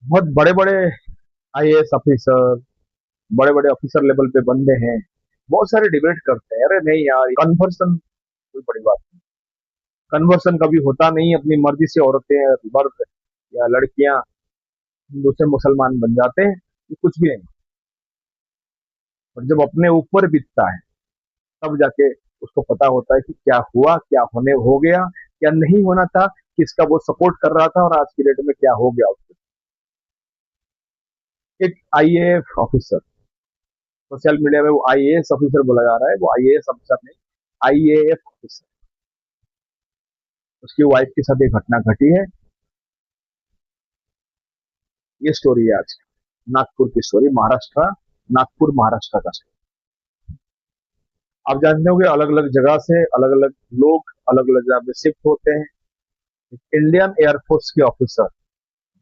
बहुत बड़े बड़े आईएएस ऑफिसर, बड़े बड़े ऑफिसर लेवल पे बंदे हैं, बहुत सारे डिबेट करते हैं, अरे नहीं यार कन्वर्सन कोई बड़ी बात नहीं। कन्वर्सन कभी होता नहीं, अपनी मर्जी से औरतें, मर्द या लड़कियां हिंदू से मुसलमान बन जाते हैं, ये कुछ भी नहीं। और जब अपने ऊपर बीतता है तब जाके उसको पता होता है कि क्या हुआ, क्या होने हो गया, क्या नहीं होना था, किसका वो सपोर्ट कर रहा था, और आज की डेट में क्या हो गया उसको। एक आईएएस ऑफिसर, सोशल मीडिया में वो आईएएस ऑफिसर बोला जा रहा है, वो आईएएस ऑफिसर नहीं, आईएएस ऑफिसर। उसकी वाइफ के साथ एक घटना घटी है। ये स्टोरी है आज नागपुर की स्टोरी, महाराष्ट्र, नागपुर महाराष्ट्र का स्टोरी। आप जानते हो कि अलग अलग जगह से अलग अलग लोग अलग अलग जगह पे शिफ्ट होते हैं। इंडियन एयरफोर्स के ऑफिसर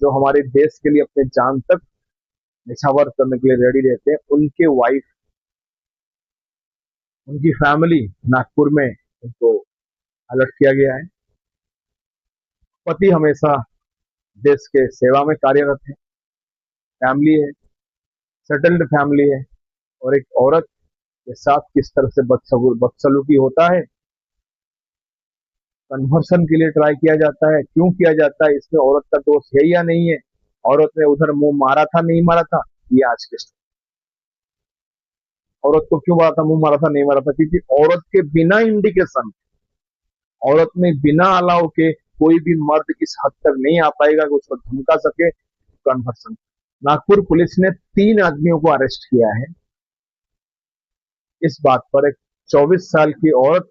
जो हमारे देश के लिए अपने जान तक निछावर करने के लिए रेडी रहते हैं, उनके वाइफ, उनकी फैमिली नागपुर में उनको अलर्ट किया गया है। पति हमेशा देश के सेवा में कार्यरत है, फैमिली है, सेटल्ड फैमिली है, और एक औरत के साथ किस तरह से बदसलूकी होता है, कन्वर्सन के लिए ट्राई किया जाता है, क्यों किया जाता है, इसमें औरत का दोष है या नहीं है, औरत ने उधर मुंह मारा था नहीं मारा था, ये आज के औरत को क्यों मारा था, मुंह मारा था नहीं मारा था, क्योंकि औरत के बिना इंडिकेशन, औरत में बिना अलाव के कोई भी मर्द इस हद तक नहीं आ पाएगा कि उसको धमका सके कन्वर्सन। नागपुर पुलिस ने 3 आदमियों को अरेस्ट किया है इस बात पर। एक 24 साल की औरत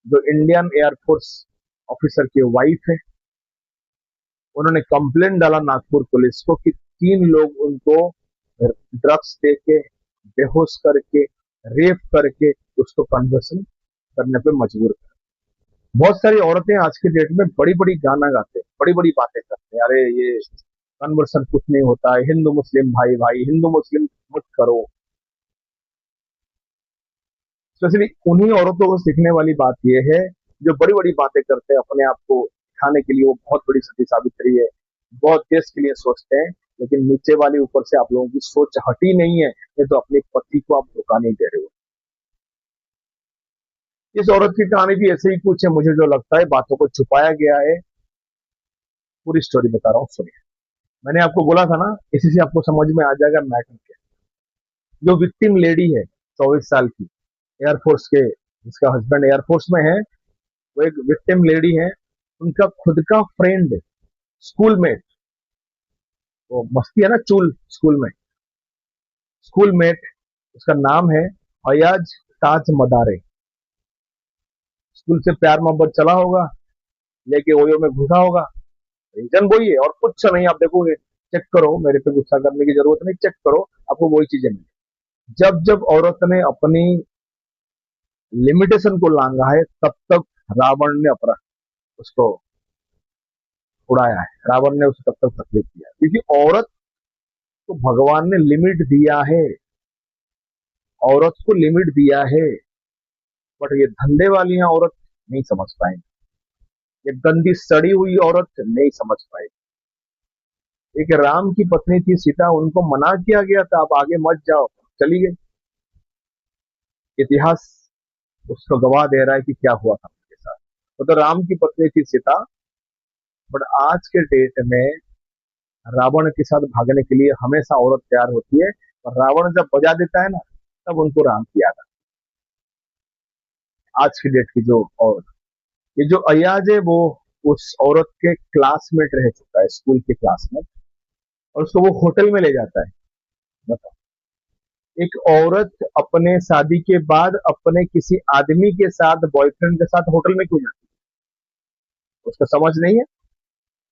जो इंडियन एयरफोर्स ऑफिसर की वाइफ है, उन्होंने कंप्लेंट डाला नागपुर पुलिस को कि 3 लोग उनको ड्रग्स दे के, बेहोश करके, रेप करके उसको कन्वर्सन करने पे मजबूर कर। बहुत सारी औरतें आज के डेट में बड़ी बड़ी गाना गाते हैं, बड़ी बड़ी बातें करते हैं, अरे ये कन्वर्सन कुछ नहीं होता है, हिंदू मुस्लिम भाई भाई, हिंदू मुस्लिम मत करो। स्पेशली उन्हीं औरतों को सीखने वाली बात यह है जो बड़ी बड़ी बातें करते हैं, अपने आप को दिखाने के लिए वो बहुत बड़ी सती सावित्री है, बहुत देश के लिए सोचते हैं, लेकिन नीचे वाली ऊपर से आप लोगों की सोच हटी नहीं है, ये तो अपने पति को आप धोखा नहीं दे रहे हो। इस औरत की कहानी भी ऐसे ही कुछ है, मुझे जो लगता है बातों को छुपाया गया है। पूरी स्टोरी बता रहा हूँ, सुनिए। मैंने आपको बोला था ना, इसी से आपको समझ में आ जाएगा मैटर क्या। जो विक्टिम लेडी है 24 साल की, एयरफोर्स के, जिसका हस्बैंड एयरफोर्स में है, वो एक विक्टिम लेडी है। उनका खुद का फ्रेंड, स्कूल मेट, वो मस्ती है ना चूल स्कूल में, स्कूल मेट, उसका नाम है अयाज ताज मदारे। स्कूल से प्यार मोहब्बत चला होगा, लेके ओयो में घुसा होगा। रीजन वही है और कुछ नहीं, आप देखोगे, चेक करो, मेरे पे गुस्सा करने की जरूरत नहीं, चेक करो, आपको वही चीजें मिलेगी। जब जब औरत ने अपनी लिमिटेशन को लांगा है, तब तक रावण ने अपना उसको उड़ाया है, रावण ने उसे तब तक तकलीफ दिया है, क्योंकि औरत को भगवान ने लिमिट दिया है, औरत को लिमिट दिया है। बट ये धंधे वाली हैं औरत नहीं समझ पाएंगे, ये गंदी सड़ी हुई औरत नहीं समझ पाएगी। एक राम की पत्नी थी सीता, उनको मना किया गया था आप आगे मत जाओ, चली गई। इतिहास उसको गवाह दे रहा है कि क्या हुआ था उनके साथ। वो तो राम की पत्नी थी सीता, बट आज के डेट में रावण के साथ भागने के लिए हमेशा औरत तैयार होती है, और रावण जब बजा देता है ना, तब उनको राम की याद आती है। आज की डेट की जो औरत, ये जो अयाज है, वो उस औरत के क्लासमेट रह चुका है, स्कूल के क्लासमेट, और उसको वो होटल में ले जाता है। बताओ, एक औरत अपने शादी के बाद अपने किसी आदमी के साथ, बॉयफ्रेंड के साथ होटल में क्यों जाती है? उसको समझ नहीं है,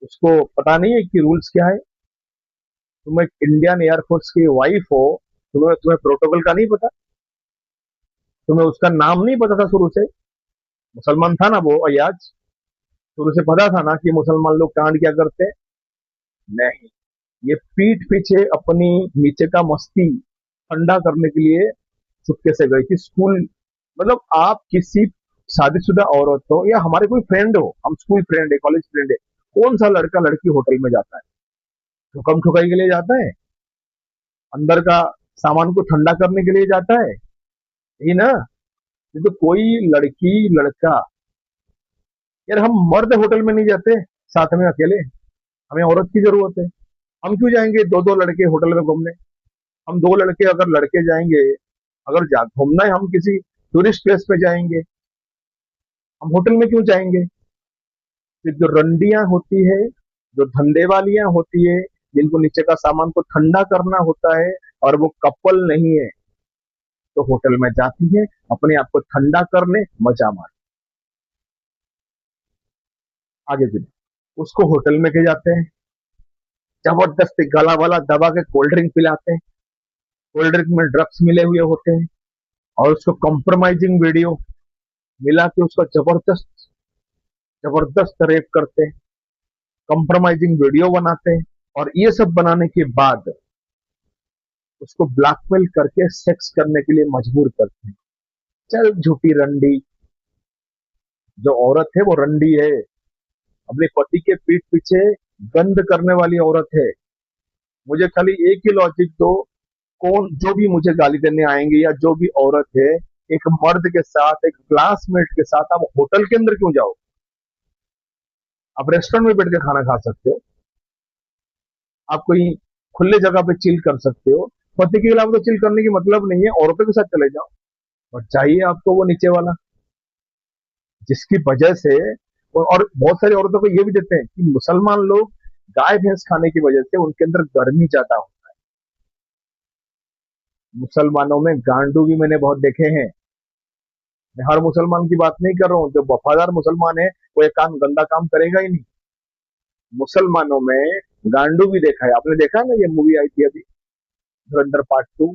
उसको पता नहीं है कि रूल्स क्या है। तुम एक इंडियन एयरफोर्स की वाइफ हो, तुम्हें तुम्हें प्रोटोकॉल का नहीं पता, तुम्हें उसका नाम नहीं पता था शुरू से। मुसलमान था ना वो अयाज, शुरू से पता था ना कि मुसलमान लोग कांड क्या करते हैं? नहीं, ये पीठ पीछे अपनी नीचे का मस्ती ठंडा करने के लिए चुपके से गई थी स्कूल। मतलब आप किसी शादीशुदा औरत हो या हमारे कोई फ्रेंड हो, हम स्कूल फ्रेंड है, कॉलेज फ्रेंड है, कौन सा लड़का लड़की होटल में जाता है? ठुकम ठुकाई के लिए जाता है, अंदर का सामान को ठंडा करने के लिए जाता है, यही ना। ये तो कोई लड़की लड़का, यार हम मर्द होटल में नहीं जाते साथ में अकेले, हमें औरत की जरूरत है। हम क्यों जाएंगे दो दो लड़के होटल में घूमने? हम दो लड़के अगर लड़के जाएंगे, अगर जा घूमना है हम किसी टूरिस्ट प्लेस पे जाएंगे, हम होटल में क्यों जाएंगे? फिर जो रंडियां होती है, जो धंधे वालियां होती है, जिनको नीचे का सामान को ठंडा करना होता है और वो कपल नहीं है, तो होटल में जाती है अपने आप को ठंडा करने, मजा मार। आगे चलिए, उसको होटल में के जाते हैं, जबरदस्ती गला वाला दबा के कोल्ड ड्रिंक पिलाते हैं, कोल्ड ड्रिंक में ड्रग्स मिले हुए होते हैं, और उसको कॉम्प्रोमाइजिंग वीडियो मिला के उसका जबरदस्त जबरदस्त रेप करते हैं, कॉम्प्रोमाइजिंग वीडियो बनाते हैं, और ये सब बनाने के बाद उसको ब्लैकमेल करके सेक्स करने के लिए मजबूर करते हैं। चल झूठी रंडी, जो औरत है वो रंडी है, अपने पति के पीठ पीछे गंद करने वाली औरत है। मुझे खाली एक ही लॉजिक दो, कौन जो भी मुझे गाली देने आएंगे या जो भी औरत है, एक मर्द के साथ, एक क्लासमेट के साथ आप होटल के अंदर क्यों जाओ? आप रेस्टोरेंट में बैठ के खाना खा सकते हो, आप कोई खुले जगह पे चिल कर सकते हो। पति के खिलाफ तो चिल करने की मतलब नहीं है, औरतों के साथ चले जाओ। और चाहिए आपको वो नीचे वाला, जिसकी वजह से, और बहुत सारी औरतों को ये भी देते हैं कि मुसलमान लोग गाय भैंस खाने की वजह से उनके अंदर गर्मी ज्यादा हो। मुसलमानों में गांडू भी मैंने बहुत देखे हैं। मैं हर मुसलमान की बात नहीं कर रहा हूँ, जो वफादार मुसलमान है वो एक काम गंदा काम करेगा ही नहीं। मुसलमानों में गांडू भी देखा है, आपने देखा है ना, ये मूवी आई थी अभी, धुरंधर पार्ट 2,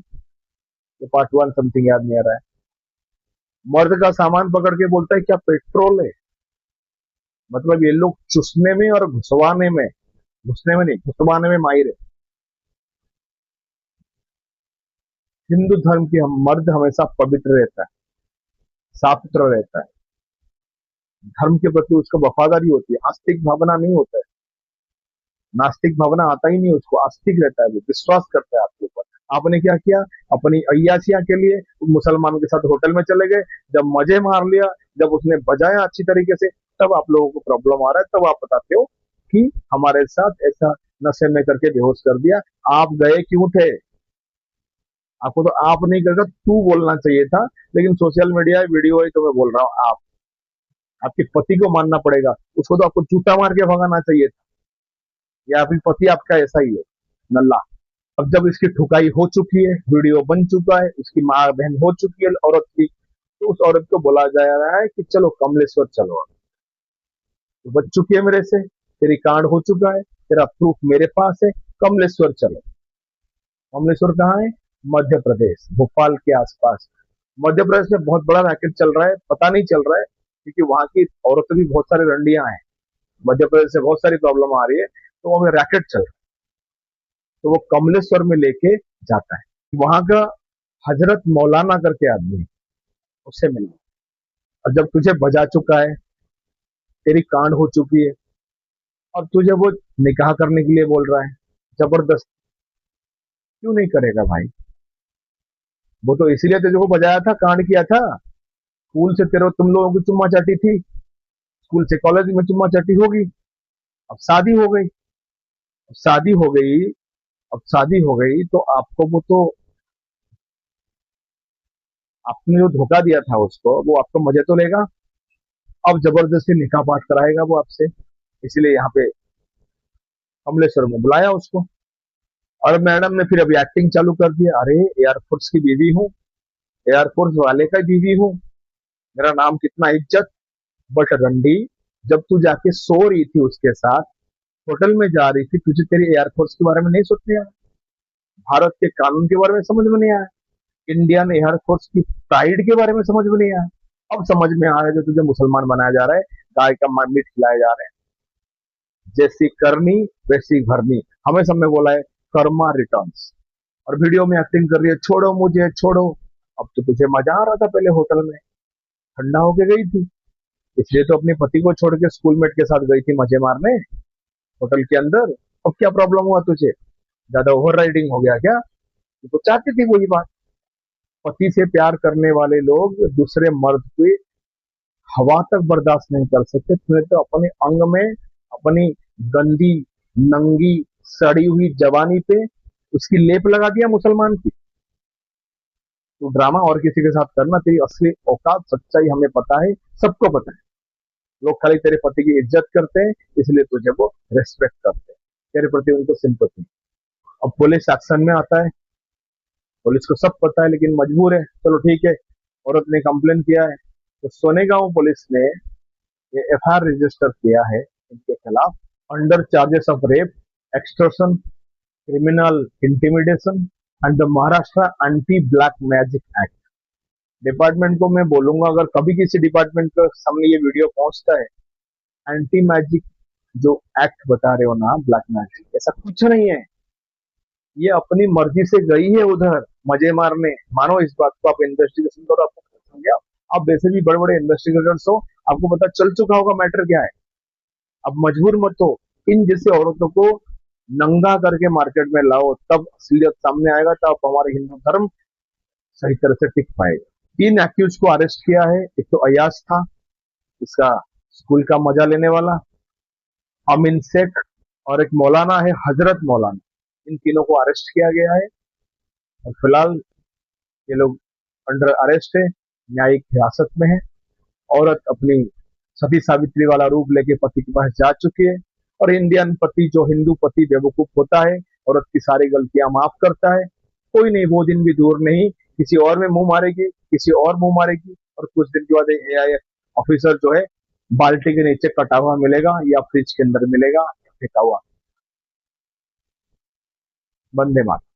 ये पार्ट 1 समथिंग याद नहीं आ रहा है। मर्द का सामान पकड़ के बोलता है क्या पेट्रोल है? मतलब ये लोग चुसने में और घुसवाने में, घुसने में नहीं घुसवाने में माहिर है। हिंदू धर्म की हम मर्द हमेशा पवित्र रहता है, साफ सुथरा रहता है, धर्म के प्रति उसको वफादारी होती है, आस्तिक भावना नहीं होता है, नास्तिक भावना आता ही नहीं उसको, आस्तिक रहता है, वो विश्वास करता है आपके ऊपर। आपने क्या किया, अपनी अय्यासियां के लिए मुसलमानों के साथ होटल में चले गए, जब मजे मार लिया, जब उसने बजाया अच्छी तरीके से, तब आप लोगों को प्रॉब्लम आ रहा है, तब आप बताते हो कि हमारे साथ ऐसा नशे में करके बेहोश कर दिया। आप गए क्यों थे? आपको तो आप नहीं करके तू बोलना चाहिए था, लेकिन सोशल मीडिया वीडियो है तो मैं बोल रहा हूँ आप। आपके पति को मानना पड़ेगा, उसको तो आपको जूता मार के भगाना चाहिए था, या फिर पति आपका ऐसा ही है नल्ला। अब जब इसकी ठुकाई हो चुकी है, वीडियो बन चुका है, उसकी माँ बहन हो चुकी है औरत की, तो उस औरत को बोला जा रहा है कि चलो कमलेश्वर चलो, तो बच चुकी है मेरे से, तेरी कांड हो चुका है, तेरा प्रूफ मेरे पास है, कमलेश्वर चलो। कमलेश्वर कहाँ है? मध्य प्रदेश, भोपाल के आसपास। मध्य प्रदेश में बहुत बड़ा रैकेट चल रहा है, पता नहीं चल रहा है क्योंकि वहां की औरतें भी बहुत सारी रंडियां हैं, मध्य प्रदेश से बहुत सारी प्रॉब्लम आ रही है, तो वहां रैकेट चल रहा है, तो वो कमलेश्वर में लेके जाता है। वहां का हजरत मौलाना करके आदमी है, उससे मिलना। और जब तुझे बजा चुका है, तेरी कांड हो चुकी है, और तुझे वो निकाह करने के लिए बोल रहा है, जबरदस्त, क्यों नहीं करेगा भाई? वो तो इसीलिए तुझे को बजाया था, कांड किया था। स्कूल से तेरे तुम लोगों की चुम्मा चाटी थी, स्कूल से कॉलेज में चुम्मा चाटी होगी, अब शादी हो गई, अब शादी हो गई, अब शादी हो गई तो आपको वो तो, आपने जो धोखा दिया था उसको, वो आपको मजे तो लेगा। अब जबरदस्ती निकाह पाठ कराएगा वो आपसे, इसलिए यहाँ पे कमलेश्वर में बुलाया उसको। और मैडम ने फिर अभी एक्टिंग चालू कर दिया, अरे एयरफोर्स की बीवी हूँ, एयरफोर्स वाले का बीवी हूँ, मेरा नाम कितना इज्जत। बट रंडी, जब तू जाके सो रही थी उसके साथ, होटल में जा रही थी, तुझे तेरी एयरफोर्स के बारे में नहीं सोचने आया, भारत के कानून के बारे में समझ में नहीं आया, इंडियन एयरफोर्स की प्राइड के बारे में समझ में नहीं आया। अब समझ में आ रहा है, जो तुझे मुसलमान बनाया जा रहा है, गाय का मीट खिलाया जा रहा है, जैसी करनी वैसी भरनी। हमें सबने बोला है कर्मा रिटर्न्स, और वीडियो में एक्टिंग कर रही है, छोड़ो मुझे छोड़ो। अब तो तुझे मजा आ रहा था पहले होटल में, ठंडा होके गई थी, इसलिए तो अपने पति को छोड़ के स्कूलमेट के साथ गई थी मजे मारने होटल के अंदर। अब क्या प्रॉब्लम हुआ तुझे? ज्यादा ओवर राइडिंग हो गया क्या? तू तो चाहती थी वही बात। पति से प्यार करने वाले लोग दूसरे मर्द की हवा तक बर्दाश्त नहीं कर सकते, तुम्हें तो अपने अंग में अपनी गंदी, नंगी, सड़ी हुई जवानी पे उसकी लेप लगा दिया मुसलमान की। तू ड्रामा और किसी के साथ करना, तेरी असली औकात सच्चाई हमें पता है, सबको पता है। लोग खाली तेरे पति की इज्जत करते हैं, इसलिए तुझे वो रेस्पेक्ट करते हैं, तेरे प्रति उनको सिंपथी। अब पुलिस एक्शन में आता है, पुलिस को सब पता है लेकिन मजबूर है, चलो ठीक है। औरत ने कंप्लेन किया है तो सोनेगांव पुलिस ने ये एफआईआर रजिस्टर किया है इनके खिलाफ, under charges of rape, extortion, criminal intimidation and the Maharashtra anti black magic act. Department को मैं बोलूंगा, अगर कभी किसी डिपार्टमेंट के सामने ये वीडियो पहुंचता है, एंटी मैजिक जो एक्ट बता रहे हो ना, ब्लैक मैजिक, ऐसा कुछ नहीं है। ये अपनी मर्जी से गई है उधर मजे मारने, मानो इस बात को, आप इन्वेस्टिगेशन करो, आपको पता चल गया। आप वैसे भी बड़े बड़े इन्वेस्टिगेटर्स हो, आपको पता चल चुका होगा मैटर क्या है। अब मजबूर मत हो, इन जैसे औरतों को नंगा करके मार्केट में लाओ, तब असलियत सामने आएगा, तब हमारे हिंदू धर्म सही तरह से टिक पाएगा। 3 एक्यूज को अरेस्ट किया है। एक तो अयाज था, इसका स्कूल का मजा लेने वाला, अमीन शेख, और एक मौलाना है हजरत मौलाना। इन तीनों को अरेस्ट किया गया है और फिलहाल ये लोग अंडर अरेस्ट है, न्यायिक हिरासत में है। औरत अपनी सती सावित्री वाला रूप लेके पति के पास जा चुकी है, और इंडियन पति, जो हिंदू पति बेवकूफ होता है, औरत की सारी गलतियां माफ करता है। कोई नहीं, वो दिन भी दूर नहीं, किसी और में मुंह मारेगी, किसी और मुंह मारेगी, और कुछ दिन के बाद एआई ऑफिसर जो है बाल्टी के नीचे कटा हुआ मिलेगा या फ्रिज के अंदर मिलेगा फेंका हुआ। वंदे मातरम।